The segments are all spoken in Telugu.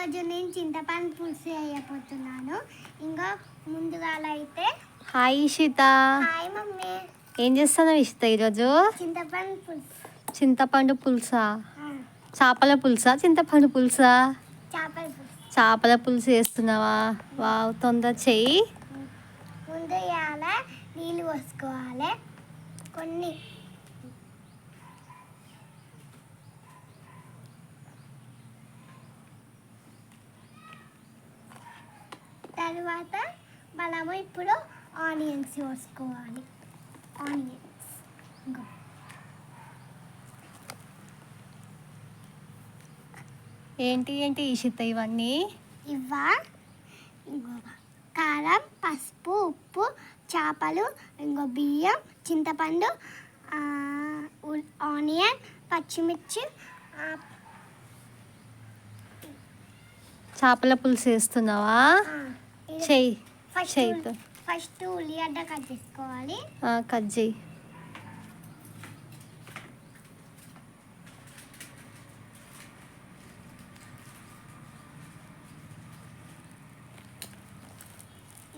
ఈరోజు నేను చింతపండు పులుసు వేయబోతున్నాను. ఇంకా ముందుగా అయితే హాయ్ ఇషిత. Hi mummy. ఏం చేస్తున్నావు ఇషిత ఈరోజు? చింతపండు పులుసు. చింతపండు పులుసా? చేపల పులుసా చింతపండు పులుసా? చేపల పులుసు. చేపల పులుసు వేస్తున్నావా? వావ్, తొందర చెయ్యి. ముందు వేయాలి, నీళ్ళు పోసుకోవాలి కొన్ని. తర్వాత మనము ఇప్పుడు ఆనియన్స్ వేసుకోవాలి. ఆనియన్స్ ఏంటి ఏంటి ఇషిత ఇవన్నీ? ఇంకో కారం, పసుపు, ఉప్పు, చేపలు, ఇంకో బియ్యం, చింతపండు, ఆనియన్, పచ్చిమిర్చి. చేపల పులుసు వేస్తున్నావా? చెయ్యి. ఫస్ట్ ఉల్లిగడ్డ కట్ చేసుకోవాలి. కట్ చెయ్యి.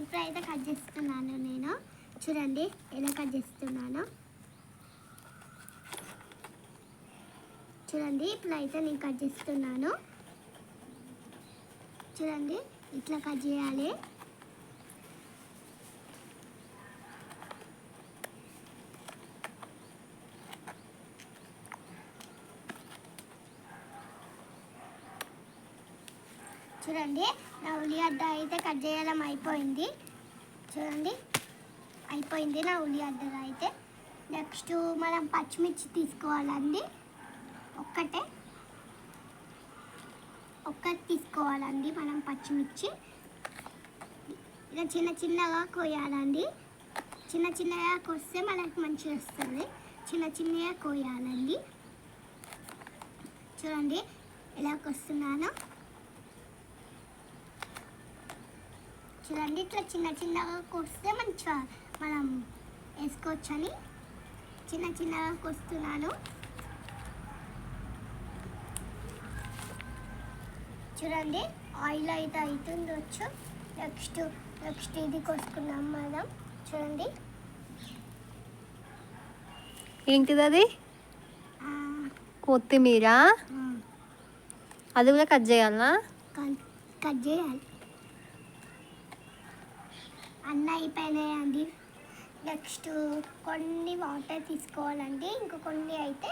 ఇప్పుడైతే కట్ చేస్తున్నాను నేను. చూడండి ఎలా కట్ చేస్తున్నాను. చూడండి ఇప్పుడైతే నేను కట్ చేస్తున్నాను. చూడండి ఇట్లా కట్ చేయాలి. చూడండి నా ఉల్లిగడ్డ అయితే కట్ చేయడం అయిపోయింది. చూడండి అయిపోయింది నా ఉల్లిగడ్డ అయితే. నెక్స్ట్ మనం పచ్చిమిర్చి తీసుకోవాలండి. ఒక్కటి తీసుకోవాలండి మనం పచ్చిమిర్చి. ఇలా చిన్న చిన్నగా కోయాలండి. చిన్న చిన్నగా కోస్తే మనకు మంచిగా వస్తుంది. చిన్న చిన్నగా కోయాలండి. చూడండి ఎలా కోస్తున్నాను. చూడండి ఇట్లా చిన్న చిన్నగా కోస్తే మంచిగా మనం వేసుకోవచ్చని చిన్న చిన్నగా కోస్తున్నాను. చూడండి ఆయిల్ అయితే అవుతుండొచ్చు. నెక్స్ట్ ఇది కోసుకున్నాం మనం. చూడండి ఏంటిది అది? కొత్తిమీర. అది కూడా కట్ చేయాలా? కట్ చేయాలి. అన్నీ అయిపోయినాయండి. నెక్స్ట్ కొన్ని వాటర్ తీసుకోవాలండి. ఇంకా కొన్ని అయితే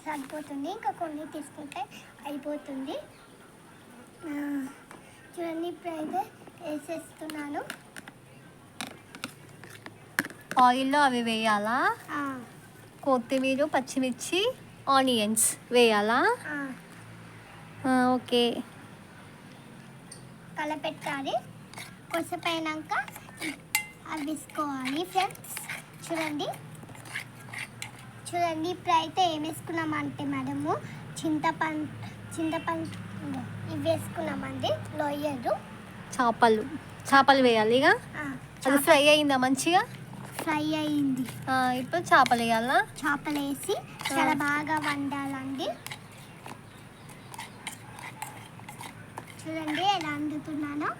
సరిపోతుంది. ఇంకా కొన్ని తీసుకుంటే అయిపోతుంది. చూడండి ఇప్పుడైతే వేసేస్తున్నాను. ఆయిల్లో అవి వేయాలా? కొత్తిమీర, పచ్చిమిర్చి, ఆనియన్స్ వేయాలా? ఓకే. కలపెట్టాలి. కొసపోయినాక అవి వేసుకోవాలి ఫ్రెండ్స్. చూడండి ఇప్పుడైతే ఏం వేసుకున్నామంటే మనము చింతపండు ఇవి వేసుకున్నామండి. రొయ్యలు, చేపలు వేయాలి. ఇక అది ఫ్రై అయిందా? మంచిగా ఫ్రై అయింది. ఇప్పుడు చేపలు వేయాలా? చేపలు వేసి చాలా బాగా వండాలండి. చూడండి ఎలా వండుతున్నానో.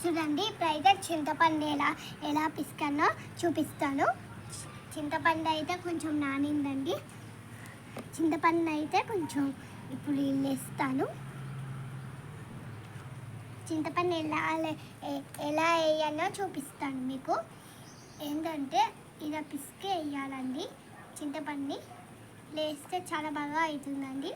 చూడండి ఇప్పుడైతే చింతపండు ఎలా పిసుకానో చూపిస్తాను. చింతపండు అయితే కొంచెం నానిందండి. చింతపండు అయితే కొంచెం ఇప్పుడు వేస్తాను. చింతపండు ఎలా వేయాలో చూపిస్తాను మీకు. ఏంటంటే ఇలా పిసికి వేయాలండి. చింతపండుని వేస్తే చాలా బాగా అవుతుందండి.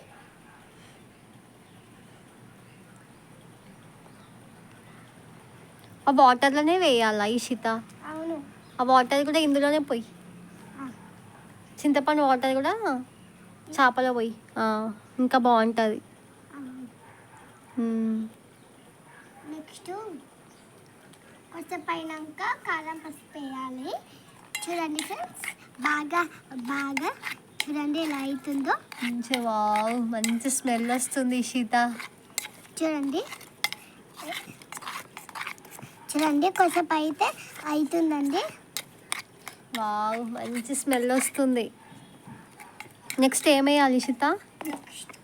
ఆ వాటర్లోనే వేయాలా ఇషిత? అవును. ఆ వాటర్ కూడా ఇందులోనే పోయి, చింతపండు వాటర్ కూడా చేపలో పోయి ఇంకా బాగుంటుంది. నెక్స్ట్ కొంచెం పైనాక కారం, పసుపు వేయాలి. చూడండి ఫ్రెండ్స్ బాగా చూడండి ఎలా అవుతుందో. వావ్, మంచి స్మెల్ వస్తుంది ఇషిత. చూడండి కొంచెం అయితే అవుతుందండి. వావ్, మంచి స్మెల్ వస్తుంది. నెక్స్ట్ ఏమేయాలి ఇషిత? నెక్స్ట్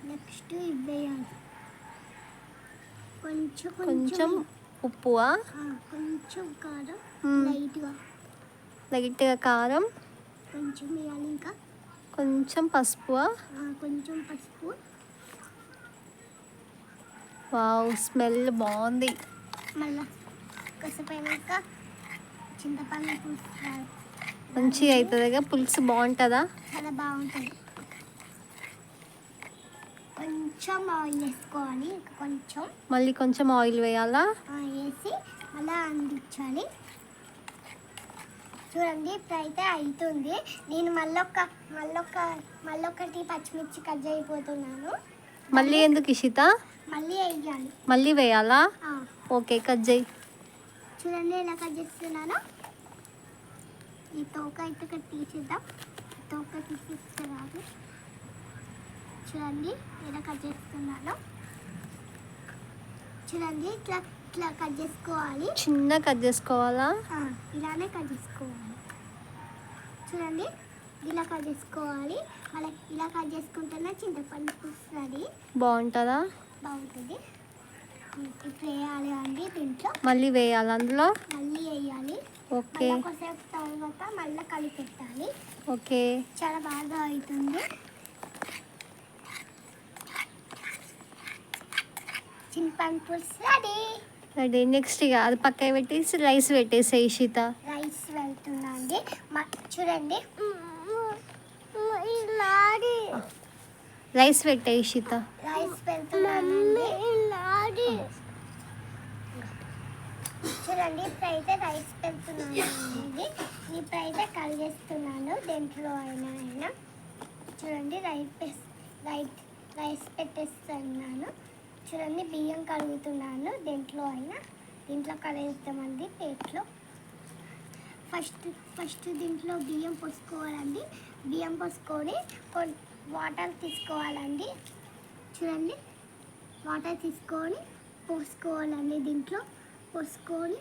నెక్స్ట్ ఇవి వేయాలి. కొంచెం కొంచెం ఉప్పువా, కొంచెం కారం లైట్గా కారం, కొంచెం వేయాలి. ఇంకా కొంచెం పసుపువా. కొంచెం పసుపు. వావ్, స్మెల్ బాగుంది. మళ్ళీ కసపోయినాక చింతపండు పులుసు మంచిగా అవుతుందిగా, పులుసు బాగుంటుందా? చాలా బాగుంటుంది. కొంచెం ఆయిల్ వేసుకోవాలి. కొంచెం మళ్ళీ కొంచెం ఆయిల్ వేయాలా? వేసి మళ్ళీ అందించాలి. చూడండి ఇప్పుడు అయితే అవుతుంది. నేను మళ్ళొకటి పచ్చిమిర్చి కట్ చేయబోతున్నాను. మళ్ళీ ఎందుకు ఇషిత? మళ్ళీ వేయాలి. మళ్ళీ వేయాలా? ఓకే, కట్ చేయి. చూడండి ఎలా కట్ చేస్తున్నాను. ఈ తోక అయితే కట్ తీసేద్దాం. తోక తీసేస్తున్నాను. చూడండి ఎలా కట్ చేస్తున్నాను. చూడండి ఇట్లా ఇట్లా కట్ చేసుకోవాలి. చిన్న కట్ చేసుకోవాలా? ఇలానే కట్ చేసుకోవాలి. చూడండి ఇలా కట్ చేసుకోవాలి. మళ్ళీ ఇలా కట్ చేసుకుంటేనే చింతపండు పులుసు బాగుంటుందా? బాగుంటుంది. ఇప్పుడు వేయాలి అండి. దీంట్లో మళ్ళీ వేయాలి, అందులో మళ్ళీ వేయాలి. ఓకే, కొద్దిసేపు తర్వాత మళ్ళీ కలిపెట్టాలి. ఓకే. చాలా బాగా అవుతుంది. చింతపండు పులుసు రెడీ. నెక్స్ట్ ఇక అది పక్కన పెట్టేసి రైస్ పెట్టేసే ఇషిత. రైస్ వెళ్తుందండి. చూడండి రైస్ పెట్టే ఇషిత. రైస్ వెళ్తుందండి. చూడండి ఇప్పుడైతే రైస్ పెడుతున్నాను. ఇప్పుడైతే కలిగేస్తున్నాను. దేంట్లో అయినా చూడండి రైస్ పెట్టేస్తున్నాను. చూడండి బియ్యం కలుగుతున్నాను. దీంట్లో కలుగుతామండి. ప్లేట్లో ఫస్ట్ దీంట్లో బియ్యం పోసుకోవాలండి. బియ్యం పోసుకొని వాటర్ తీసుకోవాలండి. చూడండి వాటర్ తీసుకొని పోసుకోవాలండి. దీంట్లో పోసుకొని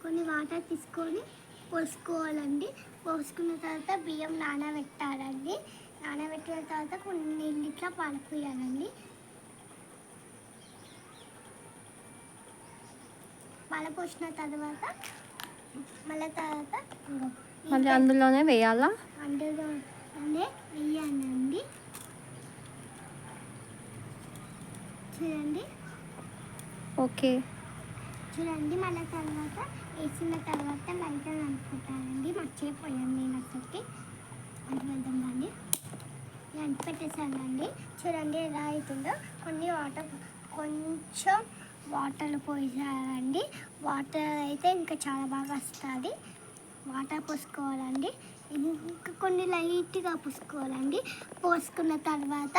కొన్ని వాటర్ తీసుకొని పోసుకోవాలండి. పోసుకున్న తర్వాత బియ్యం నానబెట్టాలండి. నానబెట్టిన తర్వాత కొన్ని నీళ్ళు ఇట్లా పడిపోయాలండి. పోసిన తర్వాత మళ్ళీ అందులోనే వేయాలా? అందులోనే వేయాలండి. చూడండి. ఓకే. చూడండి మళ్ళీ తర్వాత వేసిన తర్వాత లైట్గా అనుకుంటానండి. మర్చిపోయాను నేను అసలుకి. అంటు వెళ్దామండి. అంటు పెట్టేసానండి. చూడండి ఎలా అవుతుందో. కొంచెం వాటర్ పోసారండి. వాటర్ అయితే ఇంకా చాలా బాగా వస్తుంది. వాటర్ పోసుకోవాలండి. ఇంకా కొన్ని లైట్గా పోసుకోవాలండి. పోసుకున్న తర్వాత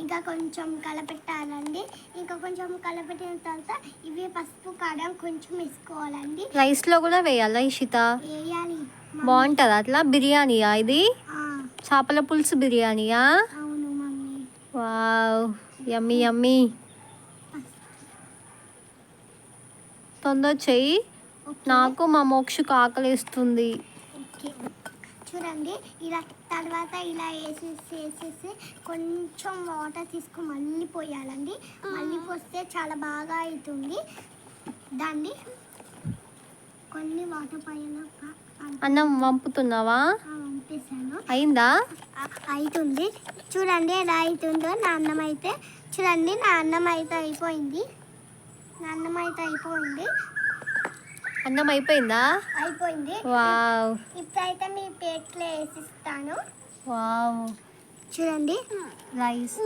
ఇంకా కొంచెం కలపెట్టాలండి. ఇంకా కొంచెం కలపెట్టిన తర్వాత ఇవి పసుపు కారం కొంచెం వేసుకోవాలండి. రైస్లో కూడా వేయాలా ఇషిత? వేయాలి. బాగుంటుందా అట్లా? బిర్యానీయా ఇది? చేపల పులుసు బిర్యానీయా? అవును మమ్మీ. వావ్, యమ్మీ యమ్మీ. తొందర చెయ్యి, నాకు మా మోక్షకు ఆకలిస్తుంది. చూడండి ఇలా తర్వాత ఇలా వేసేసి కొంచెం వాటర్ తీసుకొని మళ్ళీ పోయాలండి. మళ్ళీ పోస్తే చాలా బాగా అవుతుంది. దాన్ని కొన్ని వాటర్ పైన అన్నం వంపుతున్నావా? వంపేసాను. అయిందా? అవుతుంది. చూడండి ఎలా అవుతుందో. నా అన్నం అయితే చూడండి. నా అన్నం అయితే అయిపోయింది. అన్నం అయిపోయిందా? అయిపోయింది. వావ్. ఇప్పుడైతే మీ ప్లేట్లో వేసిస్తాను. వావ్. చూడండి రైస్.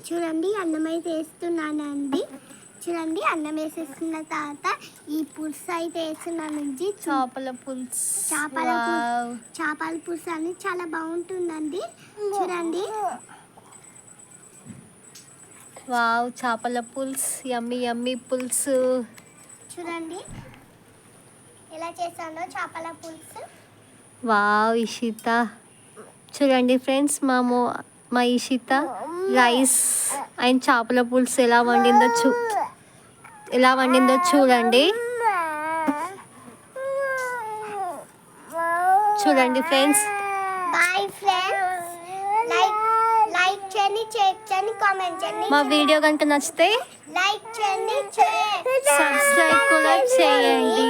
చూడండి అన్నం అయితే వేస్తున్నానండి. చూడండి అన్నం వేసేస్తున్న తర్వాత ఈ పులుసు అయితే వేస్తున్నానండి. చేపల పులుసు. చేపల పులుసు అని చాలా బాగుంటుందండి. చూడండి. వావ్, చేపల పులుసు. యమ్మీ యమ్మీ పులుసు. చూడండి ఎలా చేశానో చేపల పులుసు. వావ్ ఇషిత. చూడండి ఫ్రెండ్స్, మా ఇషిత రైస్ అండ్ చేపల పులుసు ఎలా వండిందో చూడండి. చూడండి ఫ్రెండ్స్, బాయ్ ఫ్రెండ్స్. లైక్ చేయండి, షేర్ చేయండి, కామెంట్ చేయండి. మా వీడియో కనుక నచ్చితే లైక్ చేయండి, సబ్స్క్రైబ్ కూడా చేయండి.